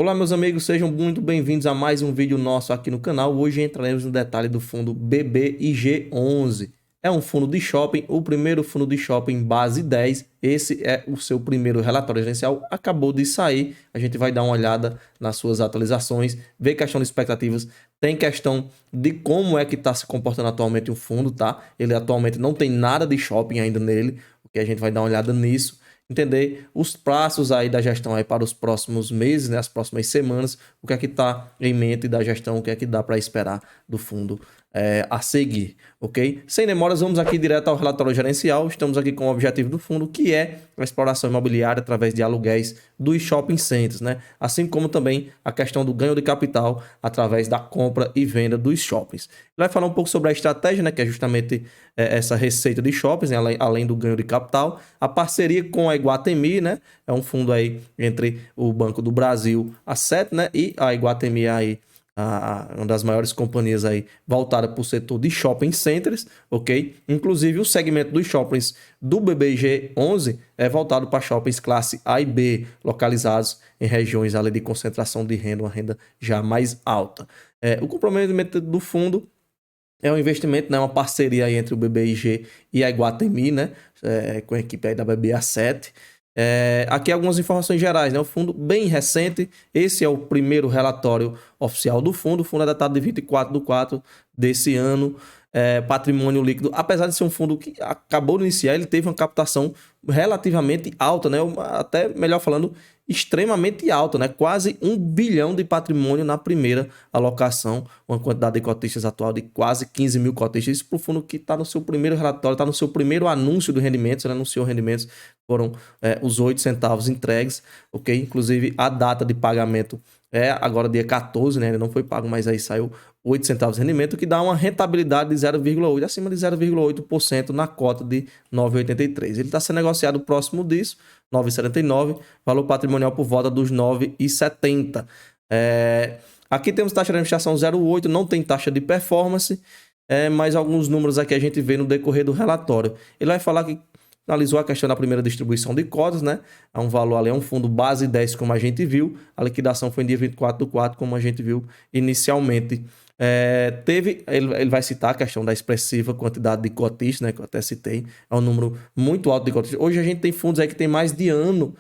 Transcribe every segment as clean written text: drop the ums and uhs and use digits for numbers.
Olá, meus amigos, sejam muito bem-vindos a mais um vídeo nosso aqui no canal. Hoje entraremos no detalhe do fundo BBIG11. É um fundo de shopping, o primeiro fundo de shopping base 10. Esse é o seu primeiro relatório gerencial, acabou de sair. A gente vai dar uma olhada nas suas atualizações, ver questão de expectativas, tem questão de como é que está se comportando atualmente o fundo, tá? Ele atualmente não tem nada de shopping ainda nele, porque a gente vai dar uma olhada nisso. Entender os prazos aí da gestão aí para os próximos meses, né, as próximas semanas, o que é que está em mente da gestão, o que é que dá para esperar do fundo a seguir, ok? Sem demoras, vamos aqui direto ao relatório gerencial. Estamos aqui com o objetivo do fundo, que é a exploração imobiliária através de aluguéis dos shopping centers, né? Assim como também a questão do ganho de capital através da compra e venda dos shoppings. Ele vai falar um pouco sobre a estratégia, né, que é justamente essa receita de shoppings, né, além do ganho de capital, a parceria com a Iguatemi, né? É um fundo aí entre o Banco do Brasil, a SET, né, e a Iguatemi aí, uma das maiores companhias aí voltada para o setor de shopping centers, ok? Inclusive o segmento dos shoppings do BBG11 é voltado para shoppings classe A e B, localizados em regiões ali de concentração de renda, uma renda já mais alta. O comprometimento do fundo é um investimento, né, uma parceria aí entre o BBIG e a Iguatemi, né, com a equipe aí da BBA7. Aqui algumas informações gerais, né? O fundo bem recente, esse é o primeiro relatório oficial do fundo. O fundo é datado de 24/4 desse ano. Patrimônio líquido, apesar de ser um fundo que acabou de iniciar, ele teve uma captação relativamente alta, né? Até melhor falando, extremamente alta, né? Quase 1 bilhão de patrimônio na primeira alocação, uma quantidade de cotistas atual de quase 15 mil cotistas. Isso para o fundo que está no seu primeiro relatório, está no seu primeiro anúncio do rendimentos, ele anunciou rendimentos, foram os 8 centavos entregues, ok? Inclusive a data de pagamento é agora dia 14, né? Ele não foi pago, mas aí saiu 8 centavos de rendimento, que dá uma rentabilidade de 0,8, acima de 0,8% na cota de 9,83. Ele está sendo negociado próximo disso, 9,79, valor patrimonial por volta dos 9,70. Aqui temos taxa de administração 0,8, não tem taxa de performance, mas alguns números aqui a gente vê no decorrer do relatório. Ele vai falar que analisou a questão da primeira distribuição de cotas, né? É um valor ali, é um fundo base 10, como a gente viu. A liquidação foi em dia 24/4, como a gente viu inicialmente. Ele vai citar a questão da expressiva quantidade de cotistas, né? Que eu até citei. É um número muito alto de cotistas. Hoje a gente tem fundos aí que tem mais de ano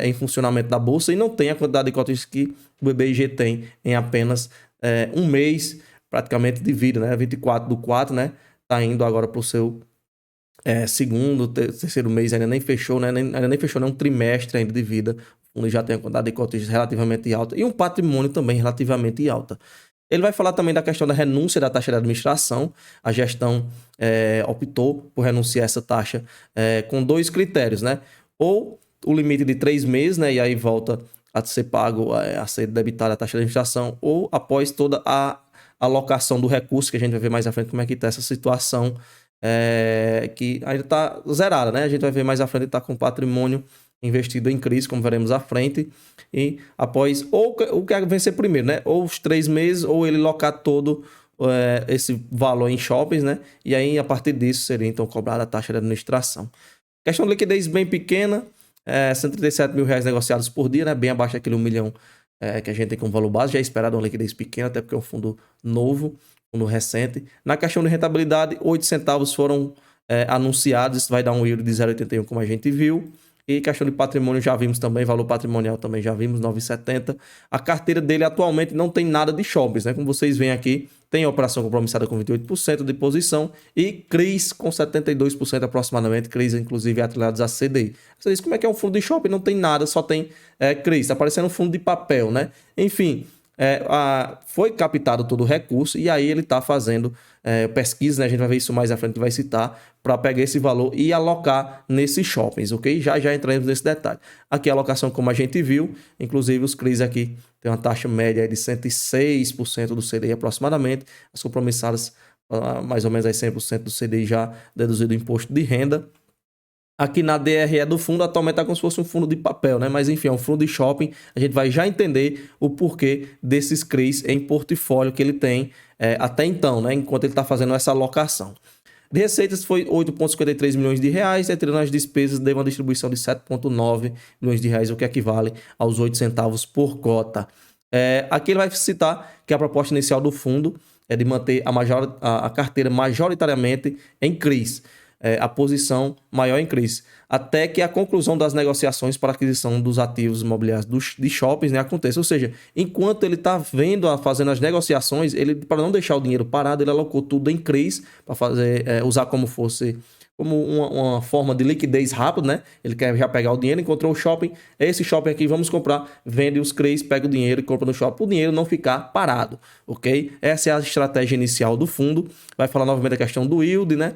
em funcionamento da Bolsa e não tem a quantidade de cotistas que o BBIG tem em apenas um mês, praticamente de vida, né? 24/4, né? Tá indo agora para o seu segundo, terceiro mês, ainda nem fechou, né? Ainda nem fechou, né? Um trimestre ainda de vida. O fundo já tem a quantidade de cotistas relativamente alta e um patrimônio também relativamente alta. Ele vai falar também da questão da renúncia da taxa de administração. A gestão optou por renunciar a essa taxa com dois critérios, né? Ou o limite de 3 meses, né? E aí volta a ser pago, a ser debitada a taxa de administração, ou após toda a alocação do recurso, que a gente vai ver mais à frente como é que está essa situação, que ainda está zerada, né? A gente vai ver mais à frente, está com patrimônio investido em crise, como veremos à frente, e após, ou o que vencer primeiro, né? Ou os 3 meses, ou ele locar todo esse valor em shoppings, né? E aí, a partir disso, seria então cobrada a taxa de administração. Questão de liquidez bem pequena, 137 mil reais negociados por dia, né? Bem abaixo daquele 1 milhão que a gente tem como valor base, já é esperado uma liquidez pequena, até porque é um fundo novo, fundo recente. Na questão de rentabilidade, 8 centavos foram anunciados, isso vai dar um yield de 0,81, como a gente viu. E questão de patrimônio já vimos também, valor patrimonial também já vimos, 9,70. A carteira dele atualmente não tem nada de shoppings, né? Como vocês veem aqui, tem a operação compromissada com 28% de posição e CRIs com 72% aproximadamente, CRIs inclusive atrelados a CDI. Você diz, como é que é um fundo de shopping? Não tem nada, só tem CRIs, está parecendo um fundo de papel, né? Enfim, foi captado todo o recurso e aí ele está fazendo pesquisa, né? A gente vai ver isso mais à frente, vai citar, para pegar esse valor e alocar nesses shoppings, ok? Já entramos nesse detalhe. Aqui a alocação, como a gente viu, inclusive os CRIs aqui tem uma taxa média de 106% do CDI aproximadamente, as compromissadas mais ou menos aí 100% do CDI já deduzido o imposto de renda. Aqui na DRE do fundo, atualmente está como se fosse um fundo de papel, né? Mas enfim, é um fundo de shopping. A gente vai já entender o porquê desses CRIs em portfólio que ele tem até então, né? Enquanto ele está fazendo essa alocação. De receitas foi 8,53 milhões de reais, tirando as despesas, deu uma distribuição de 7,9 milhões de reais, o que equivale aos 8 centavos por cota. Aqui ele vai citar que a proposta inicial do fundo é de manter a carteira majoritariamente em CRIs, a posição maior em CRIs, até que a conclusão das negociações para aquisição dos ativos imobiliários de shoppings, né, aconteça. Ou seja, enquanto ele está fazendo as negociações, ele, para não deixar o dinheiro parado, ele alocou tudo em CRIs para usar como uma forma de liquidez rápido, né? Ele quer já pegar o dinheiro, encontrou o shopping, esse shopping aqui, vamos comprar, vende os CRIs, pega o dinheiro e compra no shopping, o dinheiro não ficar parado, ok? Essa é a estratégia inicial do fundo. Vai falar novamente da questão do yield, né?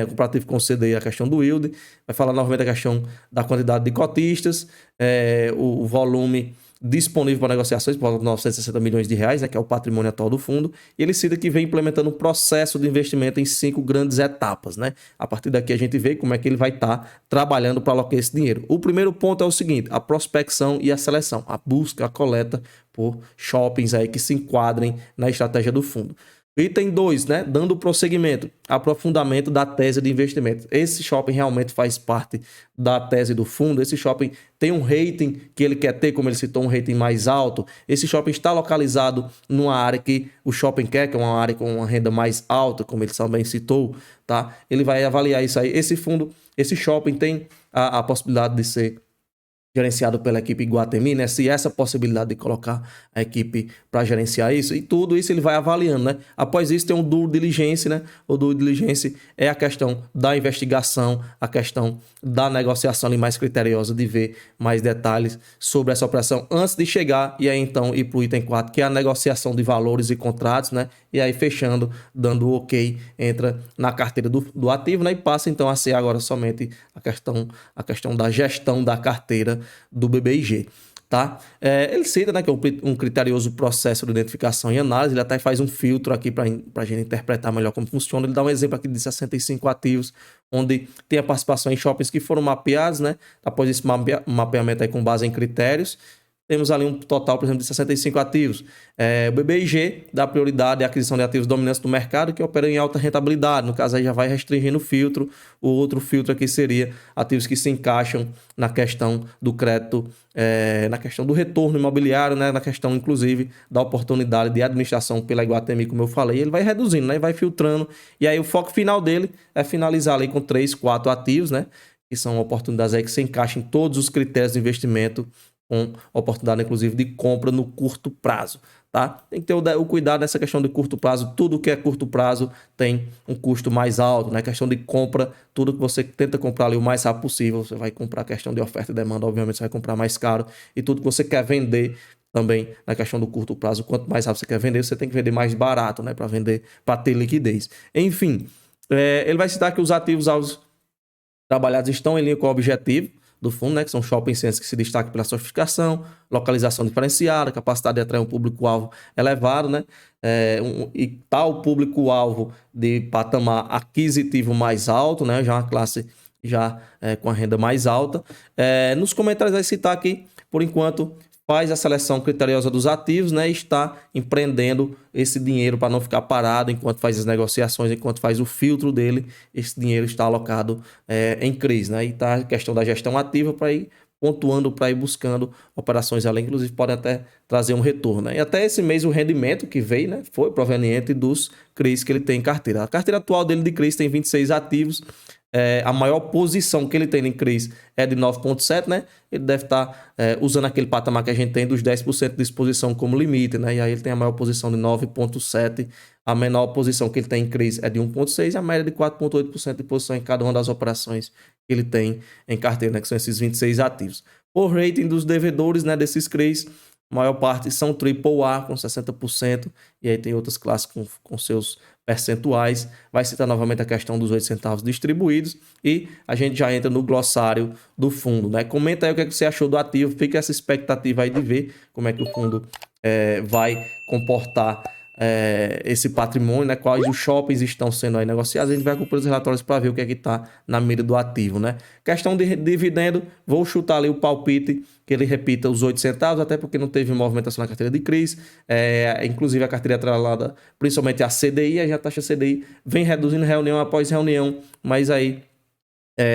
Comparativo com o CDI, a questão do yield. Vai falar novamente da questão da quantidade de cotistas, o volume disponível para negociações, por 960 milhões de reais, né, que é o patrimônio atual do fundo, e ele cita que vem implementando um processo de investimento em 5 grandes etapas, né? A partir daqui a gente vê como é que ele vai estar trabalhando para alocar esse dinheiro. O primeiro ponto é o seguinte: a prospecção e a seleção, a busca, a coleta por shoppings aí que se enquadrem na estratégia do fundo. Item 2, né? Dando prosseguimento, aprofundamento da tese de investimento. Esse shopping realmente faz parte da tese do fundo. Esse shopping tem um rating que ele quer ter, como ele citou, um rating mais alto. Esse shopping está localizado numa área que o shopping quer, que é uma área com uma renda mais alta, como ele também citou, tá? Ele vai avaliar isso aí. Esse shopping tem a possibilidade de ser gerenciado pela equipe Iguatemi, né? Se essa possibilidade de colocar a equipe para gerenciar isso, e tudo isso ele vai avaliando, né? Após isso tem um due diligence, né? O due diligence é a questão da investigação, a questão da negociação ali mais criteriosa, de ver mais detalhes sobre essa operação antes de chegar e aí então ir para o item 4, que é a negociação de valores e contratos, né? E aí fechando, dando o ok, entra na carteira do ativo, né? E passa então a ser agora somente a questão da gestão da carteira do BBIG, tá? Ele cita, né, que é um criterioso processo de identificação e análise. Ele até faz um filtro aqui para a gente interpretar melhor como funciona. Ele dá um exemplo aqui de 65 ativos, onde tem a participação em shoppings que foram mapeados, né? Após esse mapeamento aí com base em critérios, temos ali um total, por exemplo, de 65 ativos. O BBIG dá prioridade à aquisição de ativos dominantes do mercado que operam em alta rentabilidade. No caso, aí já vai restringindo o filtro. O outro filtro aqui seria ativos que se encaixam na questão do crédito, na questão do retorno imobiliário, né? Na questão, inclusive, da oportunidade de administração pela Iguatemi, como eu falei. Ele vai reduzindo, né? Vai filtrando. E aí o foco final dele é finalizar ali com 3, 4 ativos, né? Que são oportunidades aí que se encaixam em todos os critérios de investimento, com oportunidade, inclusive, de compra no curto prazo, tá? Tem que ter o cuidado nessa questão de curto prazo. Tudo que é curto prazo tem um custo mais alto, né? Questão de compra, tudo que você tenta comprar ali o mais rápido possível, você vai comprar a questão de oferta e demanda, obviamente você vai comprar mais caro, e tudo que você quer vender também na questão do curto prazo, quanto mais rápido você quer vender, você tem que vender mais barato, né? Para vender, para ter liquidez. Enfim, ele vai citar que os ativos aos trabalhados estão em linha com o objetivo do fundo, né, que são shopping centers que se destacam pela sofisticação, localização diferenciada, capacidade de atrair um público-alvo elevado, né, e tal público-alvo de patamar aquisitivo mais alto, né, já uma classe já com a renda mais alta. Nos comentários vai citar aqui, por enquanto, faz a seleção criteriosa dos ativos, né, e está empreendendo esse dinheiro para não ficar parado enquanto faz as negociações, enquanto faz o filtro dele. Esse dinheiro está alocado em CRIs, né, e está a questão da gestão ativa para ir pontuando, para ir buscando operações além, inclusive podem até trazer um retorno, né? E até esse mês o rendimento que veio, né, foi proveniente dos CRIs que ele tem em carteira. A carteira atual dele de CRIs tem 26 ativos. A maior posição que ele tem em CRIs é de 9,7, né? Ele deve estar usando aquele patamar que a gente tem dos 10% de exposição como limite, né? E aí ele tem a maior posição de 9,7. A menor posição que ele tem em CRIs é de 1,6 e a média de 4,8% de posição em cada uma das operações que ele tem em carteira, né? Que são esses 26 ativos. O rating dos devedores, né, desses CRIs, a maior parte são AAA com 60%, e aí tem outras classes com seus percentuais. Vai citar novamente a questão dos 8 centavos distribuídos e a gente já entra no glossário do fundo, né? Comenta aí o que você achou do ativo, fica essa expectativa aí de ver como é que o fundo vai comportar esse patrimônio, né? Quais os shoppings estão sendo aí negociados. A gente vai acompanhando os relatórios para ver o que é que está na mira do ativo, né? Questão de dividendo, vou chutar ali o palpite que ele repita os 8 centavos, até porque não teve movimentação na carteira de CRIs, inclusive a carteira atrelada principalmente a CDI, a taxa CDI vem reduzindo reunião após reunião, mas aí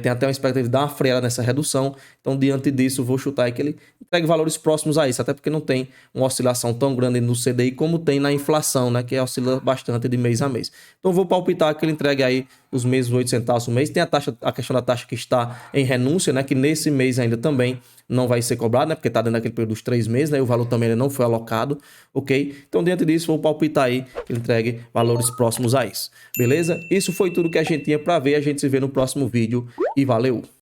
tem até uma expectativa de dar uma freada nessa redução. Então, diante disso, vou chutar aí que ele entregue valores próximos a isso, até porque não tem uma oscilação tão grande no CDI como tem na inflação, né, que oscila bastante de mês a mês. Então, vou palpitar que ele entregue aí os mesmos 8 centavos por mês. Tem a questão da taxa que está em renúncia, né, que nesse mês ainda também não vai ser cobrado, né, porque está dentro daquele período dos 3 meses, né, e o valor também ainda não foi alocado, ok? Então, diante disso, vou palpitar aí que ele entregue valores próximos a isso, beleza? Isso foi tudo que a gente tinha para ver, a gente se vê no próximo vídeo e valeu!